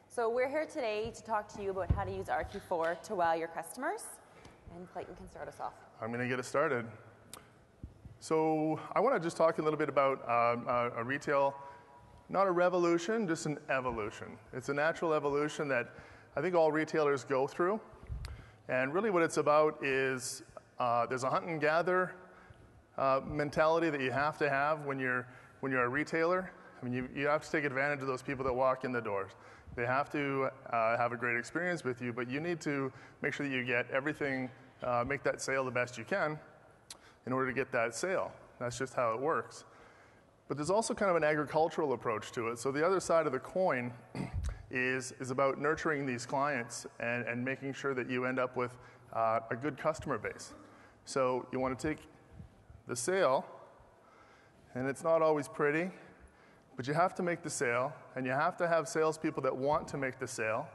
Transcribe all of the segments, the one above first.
So we're here today to talk to you about how to use RQ4 to wow your customers. And Clayton can start us off. I'm going to get us started. So I want to just talk a little bit about a retail, not a revolution, just an evolution. It's a natural evolution that I think all retailers go through. And really what it's about is there's a hunt and gather mentality that you have to have when you're a retailer. I mean, you have to take advantage of those people that walk in the doors. They have to have a great experience with you, but you need to make sure that you get everything, make that sale the best you can in order to get that sale. That's just how it works. But there's also kind of an agricultural approach to it. So the other side of the coin is about nurturing these clients and making sure that you end up with a good customer base. So you want to take the sale, and it's not always pretty, but you have to make the sale, and you have to have salespeople that want to make the sale.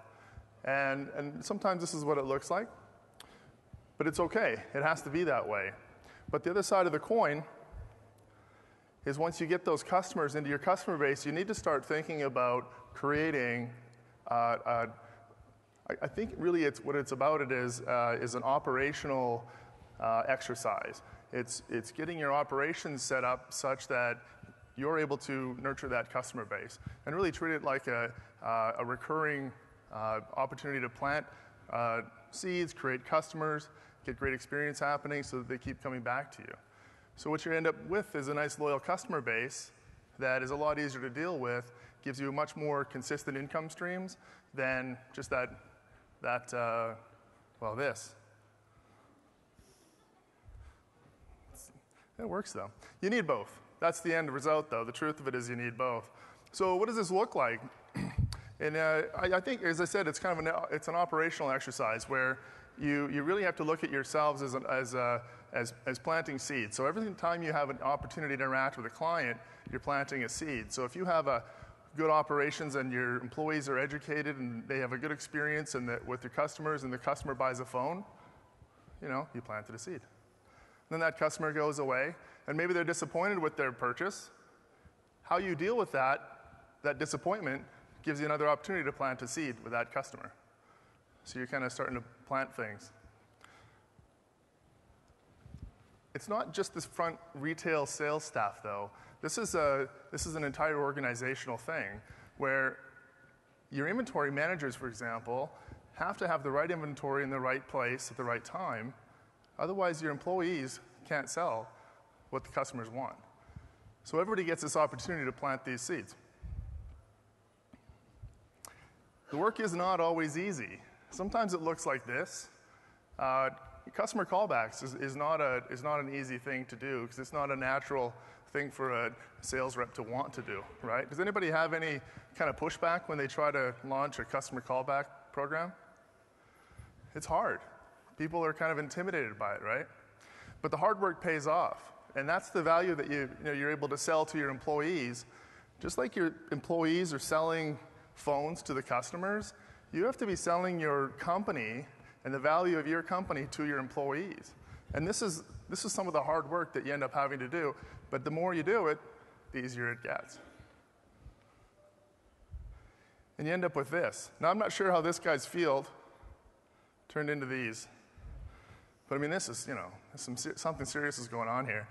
And sometimes this is what it looks like, but it's okay. It has to be that way. But the other side of the coin is once you get those customers into your customer base, you need to start thinking about creating, I think really what it's about is an operational exercise. It's getting your operations set up such that you're able to nurture that customer base and really treat it like a recurring opportunity to plant seeds, create customers, get great experience happening so that they keep coming back to you. So what you end up with is a nice loyal customer base that is a lot easier to deal with, gives you much more consistent income streams than just this. It works though. You need both. That's the end result though. The truth of it is you need both. So what does this look like? And I think, as I said, it's kind of it's an operational exercise where you really have to look at yourselves as planting seeds. So every time you have an opportunity to interact with a client, you're planting a seed. So if you have a good operations and your employees are educated and they have a good experience with your customers and the customer buys a phone, you planted a seed. Then that customer goes away, and maybe they're disappointed with their purchase. How you deal with that disappointment gives you another opportunity to plant a seed with that customer. So you're kind of starting to plant things. It's not just this front retail sales staff, though. This is an entire organizational thing where your inventory managers, for example, have to have the right inventory in the right place at the right time. Otherwise, your employees can't sell what the customers want. So everybody gets this opportunity to plant these seeds. The work is not always easy. Sometimes it looks like this. Customer callbacks is not an easy thing to do because it's not a natural thing for a sales rep to want to do, right? Does anybody have any kind of pushback when they try to launch a customer callback program? It's hard. People are kind of intimidated by it, right? But the hard work pays off, and that's the value that you're able to sell to your employees. Just like your employees are selling phones to the customers, you have to be selling your company and the value of your company to your employees. And this is some of the hard work that you end up having to do, but the more you do it, the easier it gets. And you end up with this. Now, I'm not sure how this guy's field turned into these. But I mean, this is, something serious is going on here.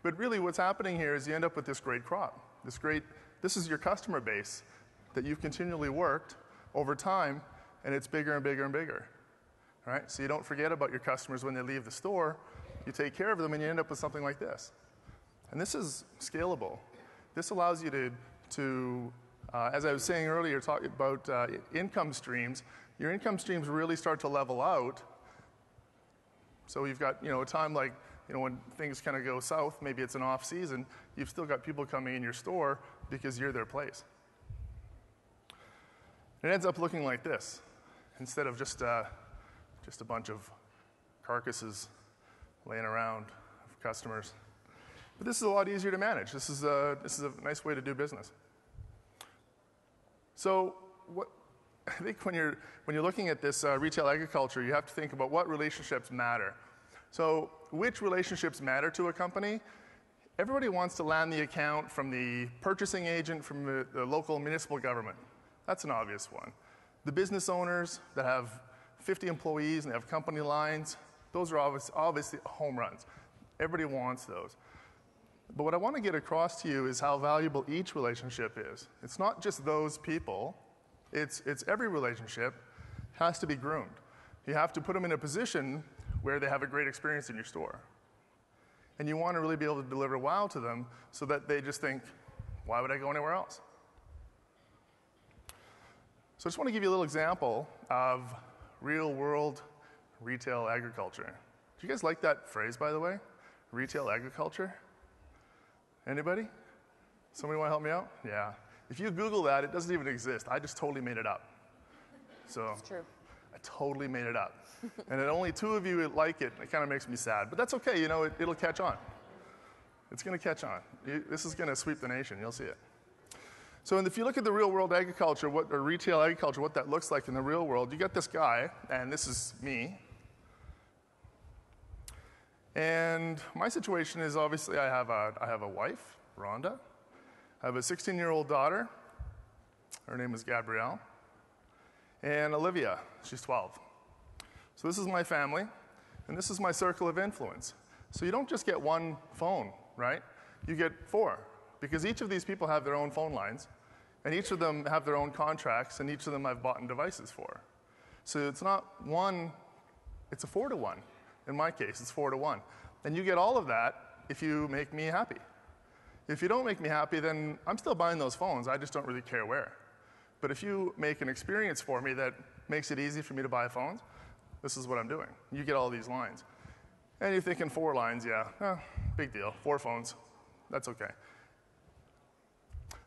But really what's happening here is you end up with this great crop. This is your customer base that you've continually worked over time, and it's bigger and bigger and bigger. All right? So you don't forget about your customers when they leave the store. You take care of them, and you end up with something like this. And this is scalable. This allows you to as I was saying earlier, talking about income streams, your income streams really start to level out. So you've got, a time like, when things kind of go south, maybe it's an off season, you've still got people coming in your store because you're their place. It ends up looking like this, instead of just a bunch of carcasses laying around of customers. But this is a lot easier to manage. This is a nice way to do business. So I think when you're looking at this retail agriculture, you have to think about what relationships matter. So which relationships matter to a company? Everybody wants to land the account from the purchasing agent from the local municipal government. That's an obvious one. The business owners that have 50 employees and they have company lines, those are obviously home runs. Everybody wants those. But what I want to get across to you is how valuable each relationship is. It's not just those people. It's every relationship has to be groomed. You have to put them in a position where they have a great experience in your store. And you want to really be able to deliver wow to them so that they just think, why would I go anywhere else? So I just want to give you a little example of real-world retail agriculture. Do you guys like that phrase, by the way? Retail agriculture? Anybody? Somebody want to help me out? Yeah. If you Google that, it doesn't even exist. I just totally made it up. So It's true. I totally made it up. And only 2 of you like it. It kind of makes me sad. But that's okay. You know, it'll catch on. It's going to catch on. This is going to sweep the nation. You'll see it. So if you look at the real world agriculture, or retail agriculture, what that looks like in the real world, you got this guy, and this is me. And my situation is obviously I have a wife, Rhonda. I have a 16-year-old daughter. Her name is Gabrielle. And Olivia, she's 12. So this is my family, and this is my circle of influence. So you don't just get one phone, right? You get 4, because each of these people have their own phone lines, and each of them have their own contracts, and each of them I've bought devices for. So it's not one, it's a 4-to-1. In my case, it's 4-to-1. And you get all of that if you make me happy. If you don't make me happy, then I'm still buying those phones. I just don't really care where. But if you make an experience for me that makes it easy for me to buy phones, this is what I'm doing. You get all these lines. And you're thinking 4 lines, yeah, big deal. 4 phones, that's okay.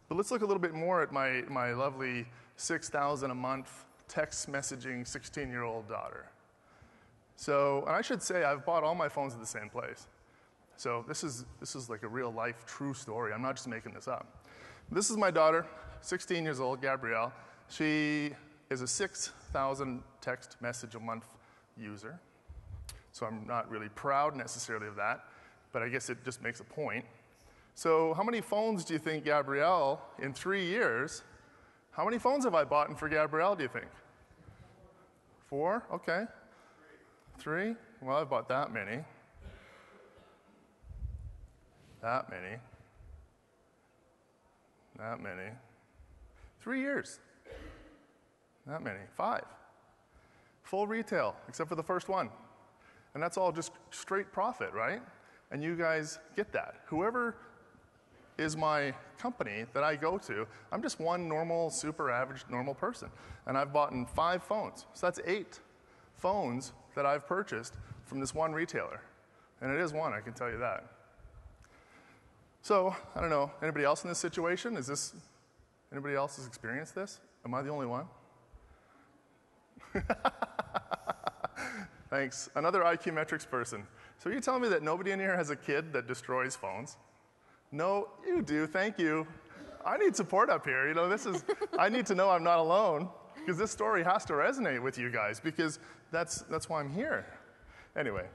But let's look a little bit more at my lovely $6,000 a month text messaging 16-year-old daughter. So, and I should say I've bought all my phones at the same place. So this is like a real life true story. I'm not just making this up. This is my daughter, 16 years old, Gabrielle. She is a 6,000 text message a month user. So I'm not really proud necessarily of that, but I guess it just makes a point. So how many phones do you think Gabrielle, in 3 years, how many phones have I bought for Gabrielle, do you think? 4? Okay. 3? Well, I've bought that many. That many. That many. 3 years. That many. 5. Full retail, except for the first one. And that's all just straight profit, right? And you guys get that. Whoever is my company that I go to, I'm just one normal, super average, normal person. And I've bought 5 phones. So that's 8 phones that I've purchased from this one retailer. And it is one, I can tell you that. So, I don't know, anybody else in this situation? Anybody else has experienced this? Am I the only one? Thanks. Another IQ metrics person. So are you telling me that nobody in here has a kid that destroys phones? No, you do, thank you. I need support up here. You know, I need to know I'm not alone, because this story has to resonate with you guys, because that's why I'm here. Anyway.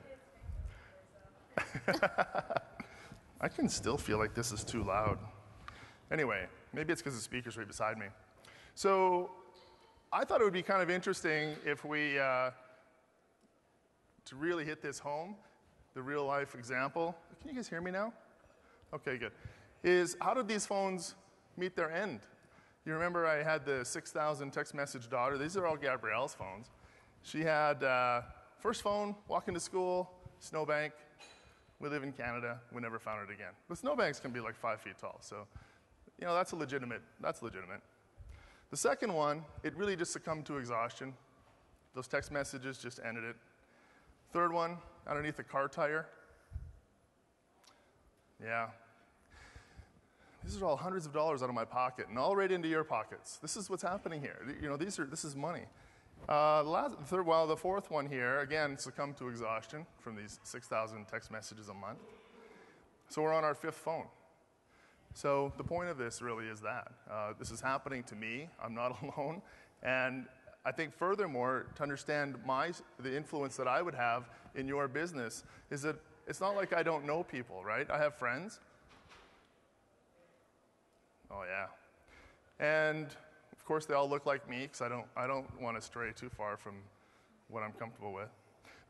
I can still feel like this is too loud. Anyway, maybe it's because the speaker's right beside me. So I thought it would be kind of interesting if we, to really hit this home, the real life example. Can you guys hear me now? Okay, good. Is how did these phones meet their end? You remember I had the 6,000 text message daughter. These are all Gabrielle's phones. She had first phone, walking to school, snowbank. We live in Canada. We never found it again. The snowbanks can be like 5 feet tall, so you know that's legitimate. The second one, it really just succumbed to exhaustion. Those text messages just ended it. Third one, underneath the car tire. Yeah. These are all hundreds of dollars out of my pocket and all right into your pockets. This is what's happening here. You know, this is money. The fourth one here, again, succumbed to exhaustion from these 6,000 text messages a month. So we're on our 5th phone. So the point of this really is that. This is happening to me. I'm not alone. And I think furthermore, to understand the influence that I would have in your business is that it's not like I don't know people, right? I have friends. Oh yeah. And of course they all look like me because I don't want to stray too far from what I'm comfortable with.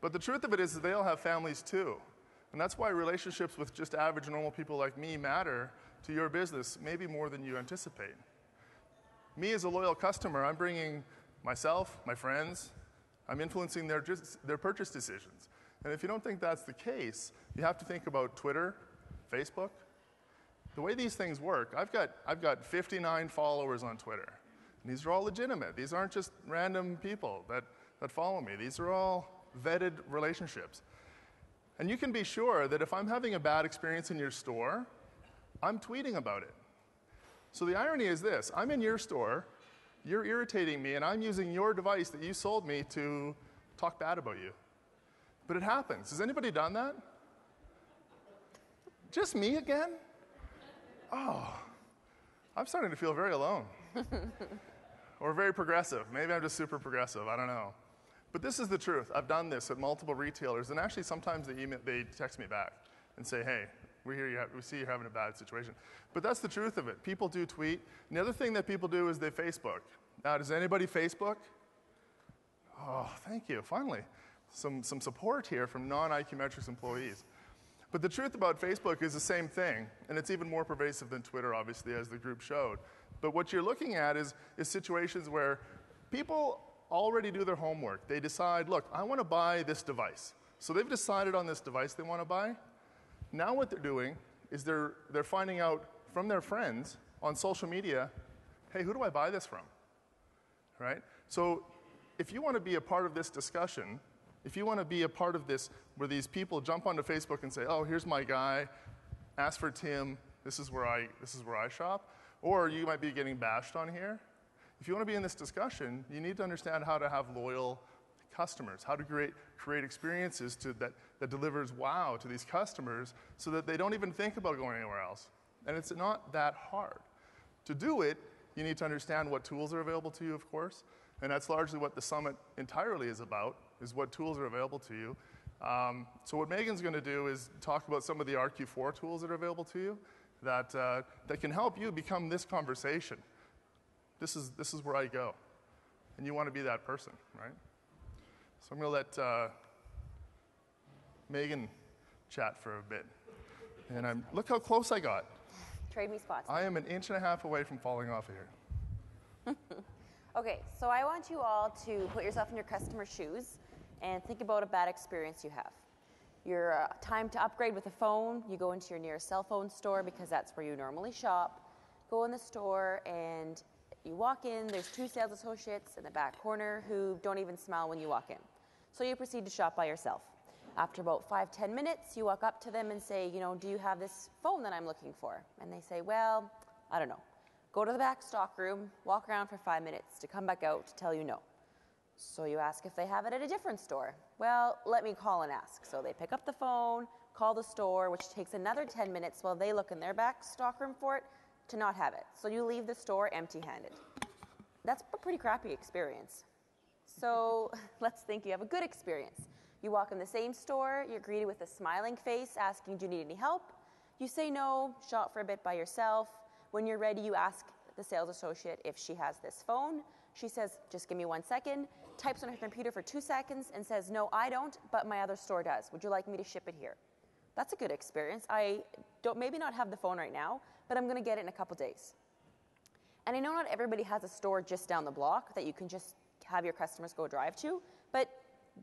But the truth of it is that they all have families too. And that's why relationships with just average normal people like me matter to your business maybe more than you anticipate. Me as a loyal customer, I'm bringing myself, my friends, I'm influencing their purchase decisions. And if you don't think that's the case, you have to think about Twitter, Facebook. The way these things work, I've got 59 followers on Twitter. And these are all legitimate. These aren't just random people that follow me. These are all vetted relationships. And you can be sure that if I'm having a bad experience in your store, I'm tweeting about it. So the irony is this, I'm in your store, you're irritating me, and I'm using your device that you sold me to talk bad about you. But it happens. Has anybody done that? Just me again? Oh, I'm starting to feel very alone. Or very progressive. Maybe I'm just super progressive, I don't know. But this is the truth. I've done this at multiple retailers, and actually sometimes they text me back and say, hey, we see you're having a bad situation. But that's the truth of it. People do tweet. And the other thing that people do is they Facebook. Now, does anybody Facebook? Oh, thank you. Finally, some support here from non-IQ Metrics employees. But the truth about Facebook is the same thing, and it's even more pervasive than Twitter, obviously, as the group showed. But what you're looking at is situations where people already do their homework. They decide, look, I want to buy this device. So they've decided on this device they want to buy. Now what they're doing is they're finding out from their friends on social media, hey, who do I buy this from? Right? So if you want to be a part of this discussion, if you want to be a part of this where these people jump onto Facebook and say, oh, here's my guy, ask for Tim, this is where I shop, or you might be getting bashed on here. If you want to be in this discussion, you need to understand how to have loyal customers, how to create experiences that delivers wow to these customers so that they don't even think about going anywhere else. And it's not that hard. To do it, you need to understand what tools are available to you, of course, and that's largely what the summit entirely is about, is what tools are available to you. So what Megan's going to do is talk about some of the RQ4 tools that are available to you that can help you become this conversation. This is where I go. And you want to be that person, right? So I'm going to let Megan chat for a bit. And look how close I got. Trade me spots. I am an inch and a half away from falling off of here. Okay, so I want you all to put yourself in your customer's shoes and think about a bad experience you have. Your time to upgrade with a phone, you go into your nearest cell phone store because that's where you normally shop. Go in the store and you walk in, there's two sales associates in the back corner who don't even smile when you walk in. So you proceed to shop by yourself. After about 5-10 minutes, you walk up to them and say, do you have this phone that I'm looking for? And they say, well, I don't know. Go to the back stock room, walk around for 5 minutes to come back out to tell you no. So you ask if they have it at a different store. Well, let me call and ask. So they pick up the phone, call the store, which takes another 10 minutes while they look in their back stock room for it to not have it. So you leave the store empty-handed. That's a pretty crappy experience. So let's think you have a good experience. You walk in the same store, you're greeted with a smiling face asking, do you need any help? You say no, shop for a bit by yourself. When you're ready, you ask the sales associate if she has this phone. She says, just give me 1 second, types on her computer for 2 seconds and says, no, I don't, but my other store does. Would you like me to ship it here? That's a good experience. I don't maybe not have the phone right now, but I'm going to get it in a couple days. And I know not everybody has a store just down the block that you can just have your customers go drive to, but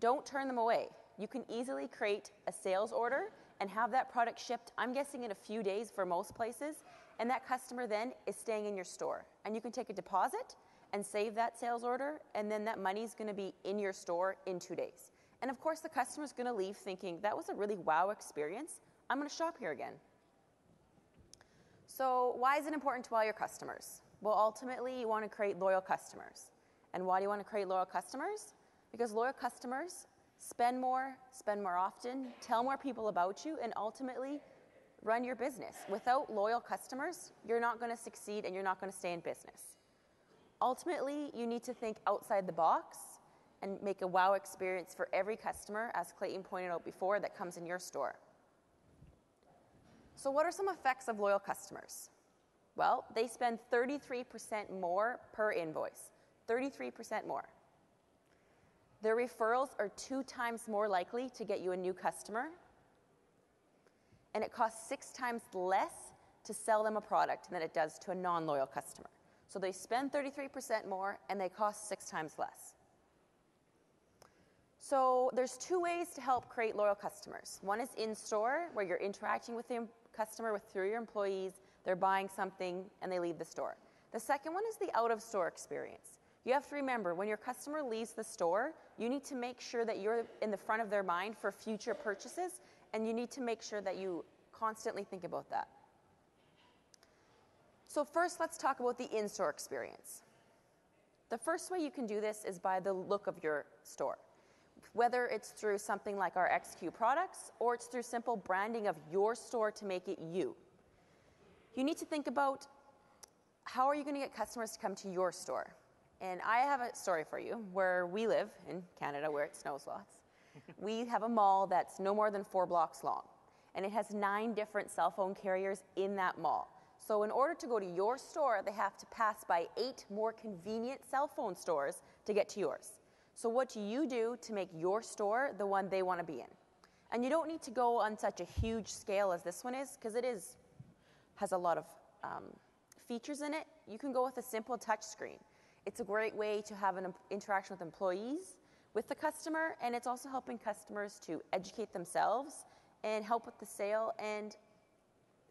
don't turn them away. You can easily create a sales order and have that product shipped, I'm guessing in a few days for most places, and that customer then is staying in your store. And you can take a deposit and save that sales order, and then that money's going to be in your store in 2 days. And of course, the customer's going to leave thinking, that was a really wow experience. I'm going to shop here again. So why is it important to wow your customers? Well, ultimately, you want to create loyal customers. And why do you want to create loyal customers? Because loyal customers spend more often, tell more people about you, and ultimately run your business. Without loyal customers, you're not going to succeed and you're not going to stay in business. Ultimately, you need to think outside the box and make a wow experience for every customer, as Clayton pointed out before, that comes in your store. So what are some effects of loyal customers? Well, they spend 33% more per invoice. 33% more. Their referrals are 2 times more likely to get you a new customer. And it costs 6 times less to sell them a product than it does to a non-loyal customer. So they spend 33% more and they cost 6 times less. So there's 2 ways to help create loyal customers. One is in-store, where you're interacting with the customer through your employees, they're buying something, and they leave the store. The second one is the out-of-store experience. You have to remember, when your customer leaves the store, you need to make sure that you're in the front of their mind for future purchases, and you need to make sure that you constantly think about that. So first, let's talk about the in-store experience. The first way you can do this is by the look of your store. Whether it's through something like our RQ products, or it's through simple branding of your store to make it you. You need to think about, how are you going to get customers to come to your store? And I have a story for you. Where we live, in Canada, where it snows lots, we have a mall that's no more than 4 blocks long. And it has 9 different cell phone carriers in that mall. So in order to go to your store, they have to pass by 8 more convenient cell phone stores to get to yours. So what do you do to make your store the one they want to be in? And you don't need to go on such a huge scale as this one is, because it has a lot of features in it. You can go with a simple touch screen. It's a great way to have an interaction with employees, with the customer, and it's also helping customers to educate themselves and help with the sale, and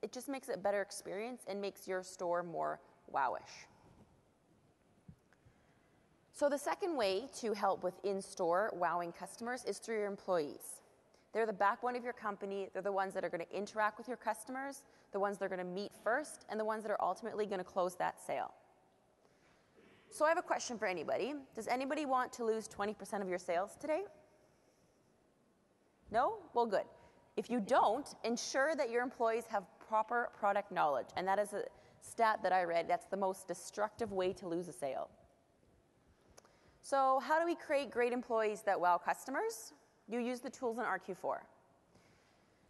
it just makes it a better experience and makes your store more wowish. So the second way to help with in-store wowing customers is through your employees. They're the backbone of your company. They're the ones that are going to interact with your customers, the ones they're going to meet first, and the ones that are ultimately going to close that sale. So I have a question for anybody. Does anybody want to lose 20% of your sales today? No? Well, good. If you don't, ensure that your employees have proper product knowledge. And that is a stat that I read. That's the most destructive way to lose a sale. So how do we create great employees that wow customers? You use the tools in RQ4.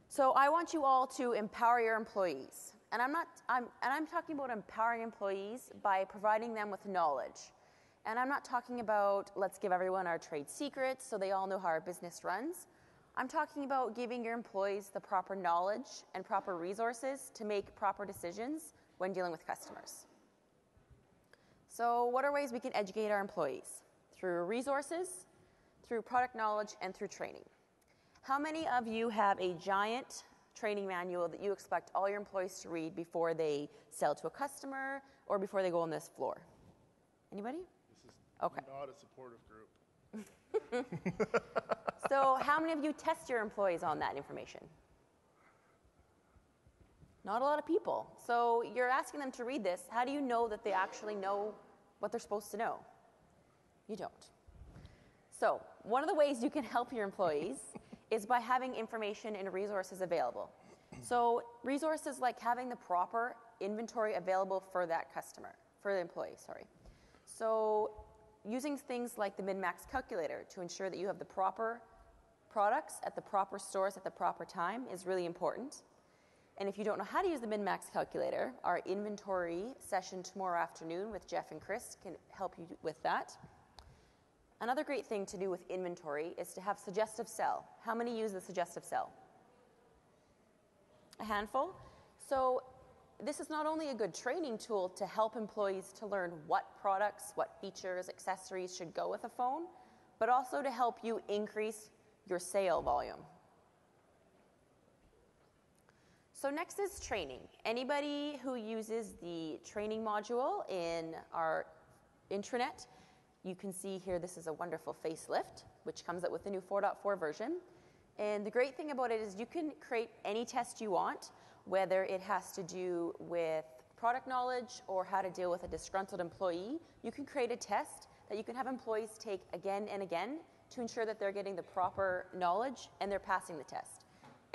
So I want you all to empower your employees. And I'm talking about empowering employees by providing them with knowledge. And I'm not talking about, let's give everyone our trade secrets so they all know how our business runs. I'm talking about giving your employees the proper knowledge and proper resources to make proper decisions when dealing with customers. So what are ways we can educate our employees? Through resources, through product knowledge, and through training. How many of you have a giant training manual that you expect all your employees to read before they sell to a customer or before they go on this floor? Anybody? This is okay. Not a supportive group. So how many of you test your employees on that information? Not a lot of people. So you're asking them to read this. How do you know that they actually know what they're supposed to know? You don't. So one of the ways you can help your employees is by having information and resources available. So resources like having the proper inventory available for that customer, for the employee, sorry. So using things like the min-max calculator to ensure that you have the proper products at the proper stores at the proper time is really important. And if you don't know how to use the min-max calculator, our inventory session tomorrow afternoon with Jeff and Chris can help you with that. Another great thing to do with inventory is to have suggestive sell. How many use the suggestive sell? A handful. So this is not only a good training tool to help employees to learn what products, what features, accessories should go with a phone, but also to help you increase your sale volume. So next is training. Anybody who uses the training module in our intranet, you can see here this is a wonderful facelift, which comes up with the new 4.4 version. And the great thing about it is you can create any test you want, whether it has to do with product knowledge or how to deal with a disgruntled employee. You can create a test that you can have employees take again and again to ensure that they're getting the proper knowledge and they're passing the test.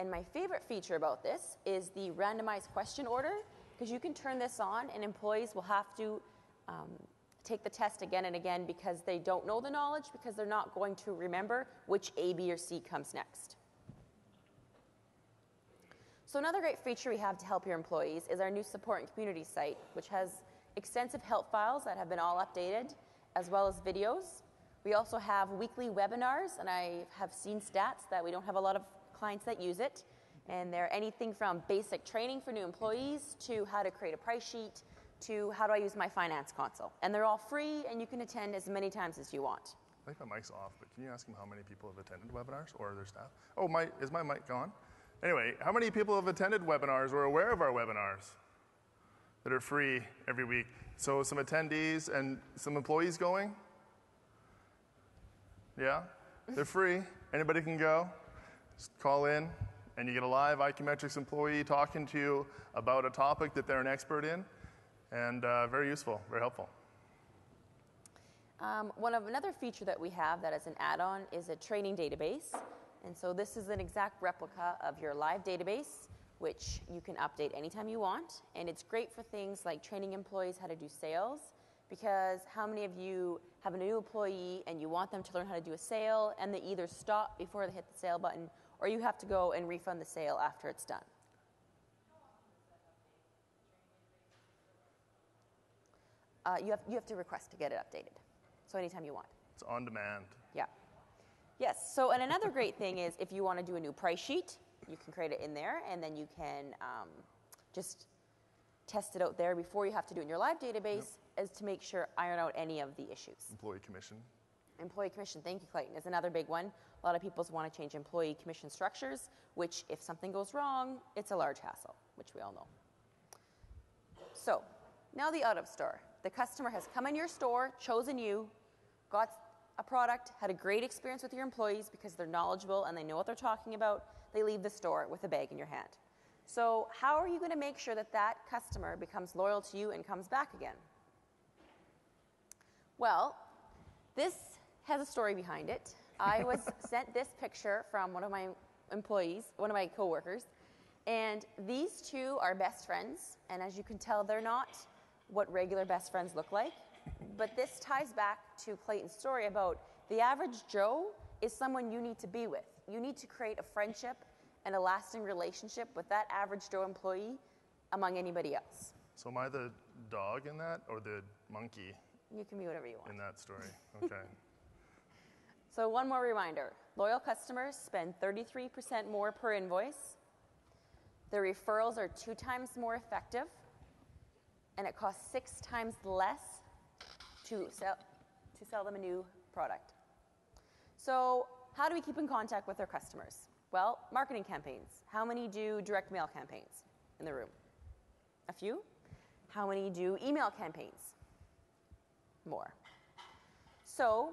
And my favorite feature about this is the randomized question order, because you can turn this on and employees will have to take the test again and again because they don't know the knowledge, because they're not going to remember which A, B, or C comes next. So another great feature we have to help your employees is our new support and community site, which has extensive help files that have been all updated, as well as videos. We also have weekly webinars, and I have seen stats that we don't have a lot of clients that use it. And they're anything from basic training for new employees to how to create a price sheet to how do I use my finance console. And they're all free, and you can attend as many times as you want. I think my mic's off, but can you ask them how many people have attended webinars or their staff? Oh, is my mic gone? Anyway, how many people have attended webinars or are aware of our webinars that are free every week? So some attendees and some employees going? Yeah, they're free. Anybody can go. Just call in, and you get a live IQ employee talking to you about a topic that they're an expert in, and very useful, very helpful. Another feature that we have that is an add-on is a training database. And so this is an exact replica of your live database, which you can update anytime you want. And it's great for things like training employees how to do sales, because how many of you have a new employee and you want them to learn how to do a sale, and they either stop before they hit the sale button, or you have to go and refund the sale after it's done? You have to request to get it updated. So anytime you want. It's on demand. Yeah. Yes. So, and another great thing is if you want to do a new price sheet, you can create it in there, and then you can just test it out there before you have to do it in your live database, as to make sure iron out any of the issues. Employee commission. Employee commission, thank you, Clayton, is another big one. A lot of people want to change employee commission structures, which if something goes wrong, it's a large hassle, which we all know. So, now the out of store. The customer has come in your store, chosen you, got a product, had a great experience with your employees because they're knowledgeable and they know what they're talking about. They leave the store with a bag in your hand. So how are you going to make sure that that customer becomes loyal to you and comes back again? Well, this has a story behind it. I was sent this picture from one of my employees, one of my coworkers, and these two are best friends, and as you can tell, they're not what regular best friends look like. But this ties back to Clayton's story about the average Joe is someone you need to be with. You need to create a friendship and a lasting relationship with that average Joe employee among anybody else. So am I the dog in that or the monkey? You can be whatever you want. In that story, okay. So one more reminder. Loyal customers spend 33% more per invoice. Their referrals are 2 times more effective. And it costs 6 times less to sell them a new product. So how do we keep in contact with our customers? Well, marketing campaigns. How many do direct mail campaigns in the room? A few. How many do email campaigns? More. So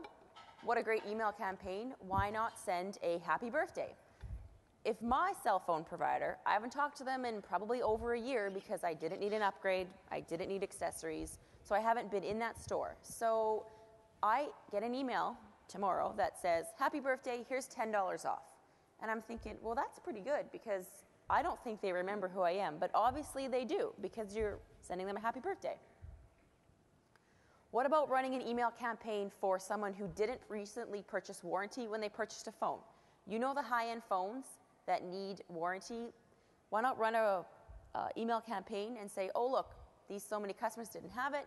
what a great email campaign. Why not send a happy birthday? If my cell phone provider, I haven't talked to them in probably over a year because I didn't need an upgrade, I didn't need accessories, so I haven't been in that store. So I get an email tomorrow that says, happy birthday, here's $10 off. And I'm thinking, well, that's pretty good because I don't think they remember who I am, but obviously they do because you're sending them a happy birthday. What about running an email campaign for someone who didn't recently purchase warranty when they purchased a phone? You know the high-end phones that need warranty? Why not run a email campaign and say, oh, look, these so many customers didn't have it.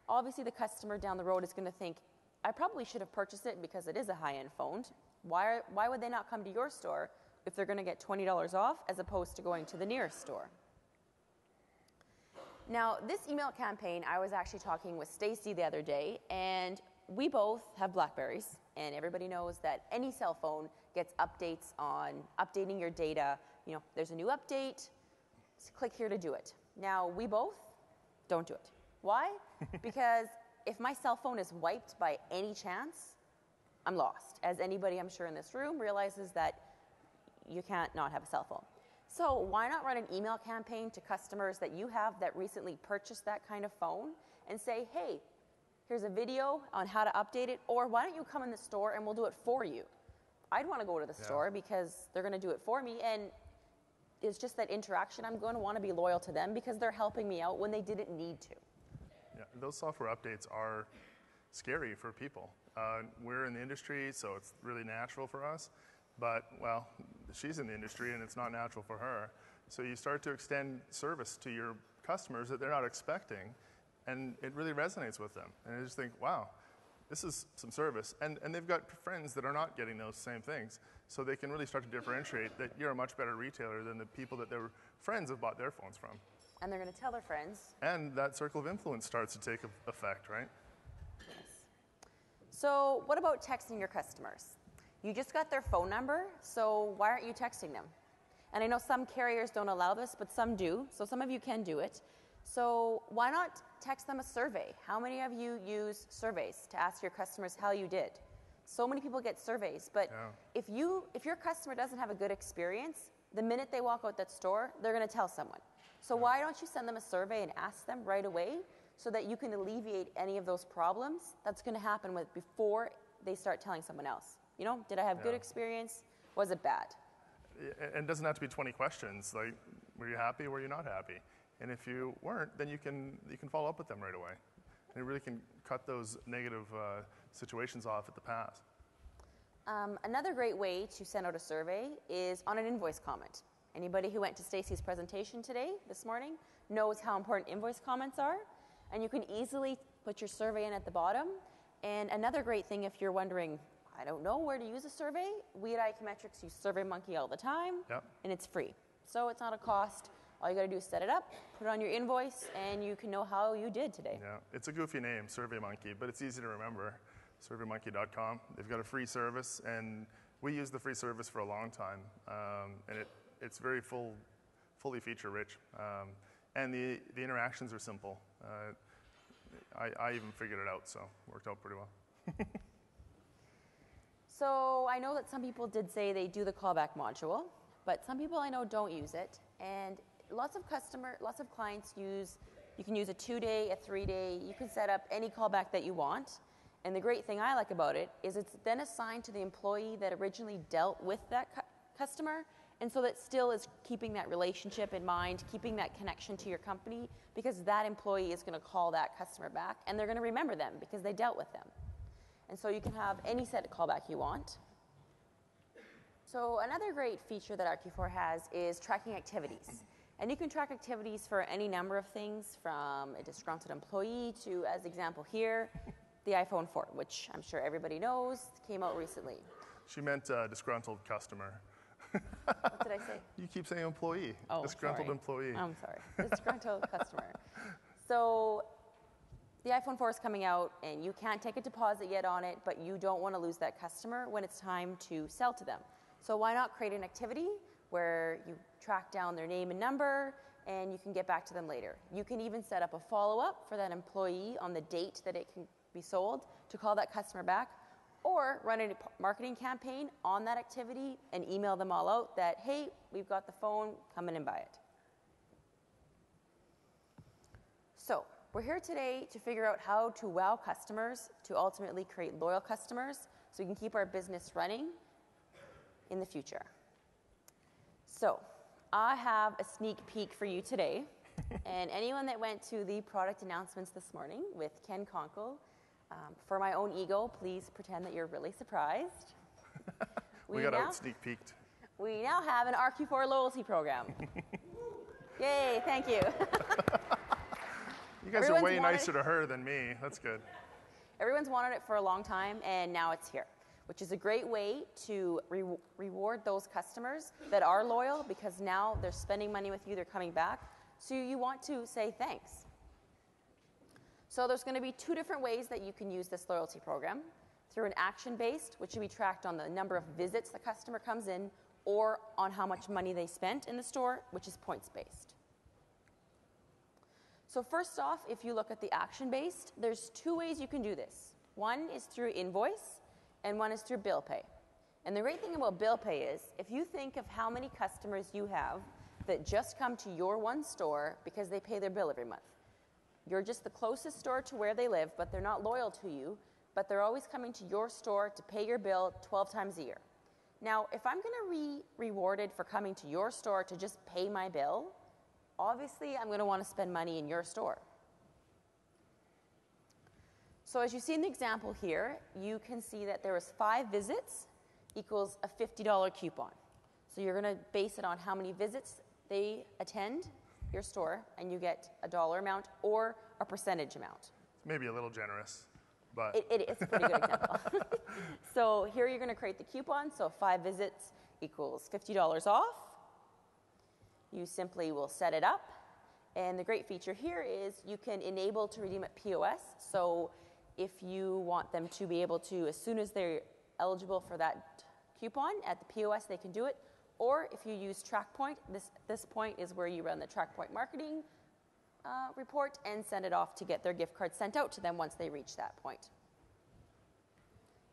Obviously, the customer down the road is going to think, I probably should have purchased it because it is a high-end phone. Why would they not come to your store if they're going to get $20 off as opposed to going to the nearest store? Now, this email campaign, I was actually talking with Stacy the other day, and we both have Blackberries, and everybody knows that any cell phone gets updates on updating your data. You know, there's a new update, so click here to do it. Now, we both don't do it. Why? Because if my cell phone is wiped by any chance, I'm lost. As anybody, I'm sure, in this room realizes that you can't not have a cell phone. So why not run an email campaign to customers that you have that recently purchased that kind of phone and say, hey, here's a video on how to update it, or why don't you come in the store and we'll do it for you? I'd want to go to the store because they're going to do it for me, and it's just that interaction. I'm going to want to be loyal to them because they're helping me out when they didn't need to. Yeah, those software updates are scary for people. We're in the industry, so it's really natural for us. But, well, she's in the industry, and it's not natural for her. So you start to extend service to your customers that they're not expecting, and it really resonates with them. And they just think, wow, this is some service. And they've got friends that are not getting those same things. So they can really start to differentiate that you're a much better retailer than the people that their friends have bought their phones from. And they're going to tell their friends. And that circle of influence starts to take effect, right? Yes. So what about texting your customers? You just got their phone number, so why aren't you texting them? And I know some carriers don't allow this, but some do. So some of you can do it. So why not text them a survey? How many of you use surveys to ask your customers how you did? So many people get surveys, but if your customer doesn't have a good experience, the minute they walk out that store, they're going to tell someone. So why don't you send them a survey and ask them right away so that you can alleviate any of those problems that's going to happen before they start telling someone else? You know, did I have good experience? Was it bad? And it doesn't have to be 20 questions. Like, were you happy? Were you not happy? And if you weren't, then you can follow up with them right away. And it really can cut those negative situations off at the pass. Another great way to send out a survey is on an invoice comment. Anybody who went to Stacey's presentation this morning, knows how important invoice comments are. And you can easily put your survey in at the bottom. And another great thing, if you're wondering, I don't know where to use a survey, we at IQmetrics use SurveyMonkey all the time, and it's free. So it's not a cost. All you got to do is set it up, put it on your invoice, and you can know how you did today. Yeah, it's a goofy name, SurveyMonkey, but it's easy to remember. SurveyMonkey.com. They've got a free service, and we use the free service for a long time, and it's very fully feature-rich, and the interactions are simple. I even figured it out, so it worked out pretty well. So I know that some people did say they do the callback module, but some people I know don't use it, and lots of clients you can use a 2-day, a 3-day, you can set up any callback that you want. And the great thing I like about it is it's then assigned to the employee that originally dealt with that customer, and so that still is keeping that relationship in mind, keeping that connection to your company, because that employee is going to call that customer back, and they're going to remember them because they dealt with them. And so you can have any set of callback you want. So another great feature that RQ4 has is tracking activities. And you can track activities for any number of things, from a disgruntled employee to, as example here, the iPhone 4, which I'm sure everybody knows, came out recently. She meant disgruntled customer. What did I say? You keep saying employee. Oh, disgruntled employee. I'm sorry. Disgruntled customer. So the iPhone 4 is coming out, and you can't take a deposit yet on it, but you don't want to lose that customer when it's time to sell to them. So why not create an activity where you track down their name and number, and you can get back to them later. You can even set up a follow-up for that employee on the date that it can be sold to call that customer back, or run a marketing campaign on that activity and email them all out that, hey, we've got the phone, come in and buy it. So we're here today to figure out how to wow customers to ultimately create loyal customers so we can keep our business running in the future. So I have a sneak peek for you today. And anyone that went to the product announcements this morning with Ken Conkle, for my own ego, please pretend that you're really surprised. We got out sneak peeked. We now have an RQ4 loyalty program. Yay, thank you. You guys are way nicer to her than me. That's good. Everyone's wanted it for a long time, and now it's here, which is a great way to reward those customers that are loyal, because now they're spending money with you, they're coming back. So you want to say thanks. So there's going to be 2 different ways that you can use this loyalty program. Through an action-based, which will be tracked on the number of visits the customer comes in, or on how much money they spent in the store, which is points-based. So first off, if you look at the action-based, there's 2 ways you can do this. One is through invoice, and one is through bill pay. And the great thing about bill pay is, if you think of how many customers you have that just come to your one store because they pay their bill every month. You're just the closest store to where they live, but they're not loyal to you, but they're always coming to your store to pay your bill 12 times a year. Now, if I'm going to be rewarded for coming to your store to just pay my bill, obviously I'm going to want to spend money in your store. So as you see in the example here, you can see that there was 5 visits equals a $50 coupon. So you're going to base it on how many visits they attend your store and you get a dollar amount or a percentage amount. Maybe a little generous, but It's a pretty good example. So here you're going to create the coupon. So 5 visits equals $50 off. You simply will set it up. And the great feature here is you can enable to redeem at POS. So if you want them to be able to, as soon as they're eligible for that coupon at the POS, they can do it. Or if you use TrackPoint, this point is where you run the TrackPoint marketing report and send it off to get their gift card sent out to them once they reach that point.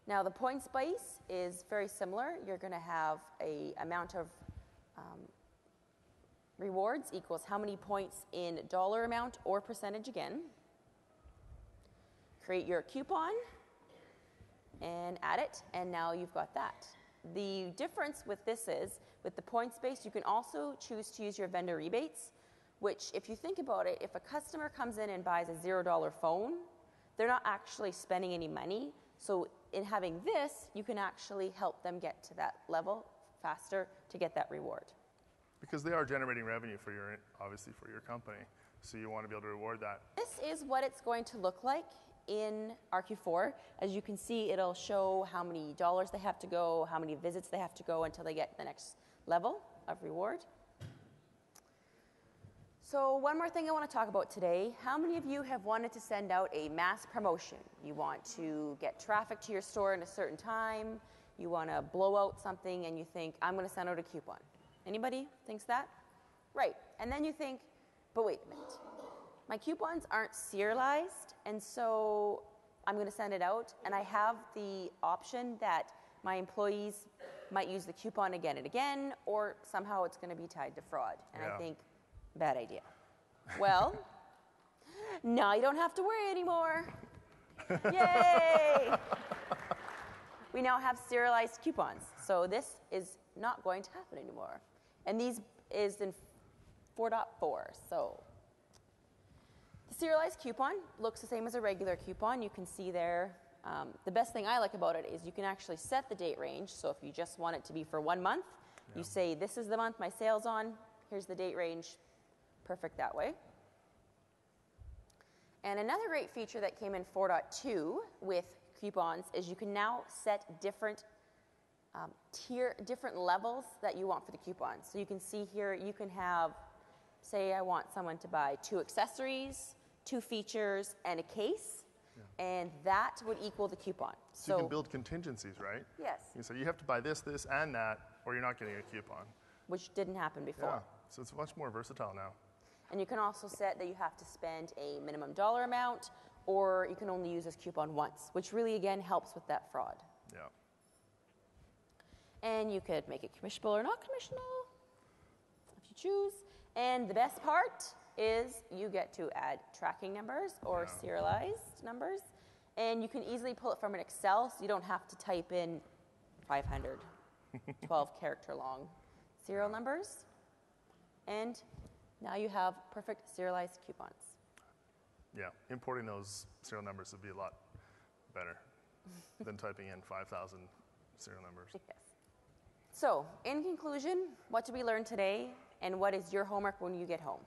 Now the points base is very similar. You're going to have a amount of rewards equals how many points in dollar amount or percentage again. Create your coupon and add it, and now you've got that. The difference with this is, with the points base, you can also choose to use your vendor rebates, which, if you think about it, if a customer comes in and buys a $0 phone, they're not actually spending any money. So in having this, you can actually help them get to that level faster to get that reward. because they are generating revenue for your, obviously for your company, so you want to be able to reward that. This is what it's going to look like in RQ4. As you can see, it'll show how many dollars they have to go, how many visits they have to go until they get the next level of reward. So one more thing I want to talk about today. How many of you have wanted to send out a mass promotion? You want to get traffic to your store in a certain time, you want to blow out something, and you think, I'm going to send out a coupon. Anybody thinks that? Right. And then you think, but wait a minute. My coupons aren't serialized, and so I'm going to send it out, and I have the option that my employees might use the coupon again and again, or somehow it's going to be tied to fraud. And I think, bad idea. Well, now you don't have to worry anymore. Yay! We now have serialized coupons, so this is not going to happen anymore. And these is in 4.4, so the serialized coupon looks the same as a regular coupon. You can see there, the best thing I like about it is you can actually set the date range. So if you just want it to be for 1 month, you say, this is the month my sale's on, here's the date range, perfect that way. And another great feature that came in 4.2 with coupons is you can now set different different levels that you want for the coupon. So you can see here, you can have, say I want someone to buy 2 accessories, 2 features, and a case, and that would equal the coupon. So you can build contingencies, right? Yes. You say you have to buy this, this, and that, or you're not getting a coupon. Which didn't happen before. Yeah, so it's much more versatile now. And you can also set that you have to spend a minimum dollar amount, or you can only use this coupon once, which really, again, helps with that fraud. Yeah. And you could make it commissionable or not commissionable, if you choose. And the best part is you get to add tracking numbers or serialized numbers. And you can easily pull it from an Excel, so you don't have to type in 500, 12-character long serial numbers. And now you have perfect serialized coupons. Yeah, importing those serial numbers would be a lot better than typing in 5,000 serial numbers. Yes. So, in conclusion, what did we learn today, and what is your homework when you get home?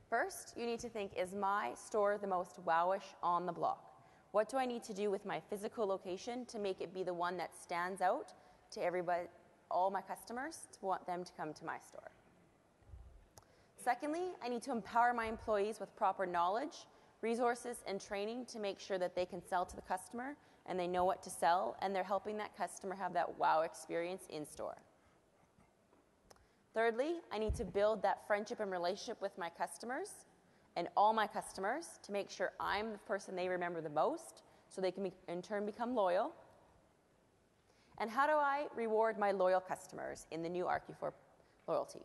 First, you need to think, is my store the most wowish on the block? What do I need to do with my physical location to make it be the one that stands out to everybody, all my customers, to want them to come to my store? Secondly, I need to empower my employees with proper knowledge, resources, and training to make sure that they can sell to the customer and they know what to sell, and they're helping that customer have that wow experience in store. Thirdly, I need to build that friendship and relationship with my customers and all my customers to make sure I'm the person they remember the most so they can in turn become loyal. And how do I reward my loyal customers in the new RQ4 loyalty?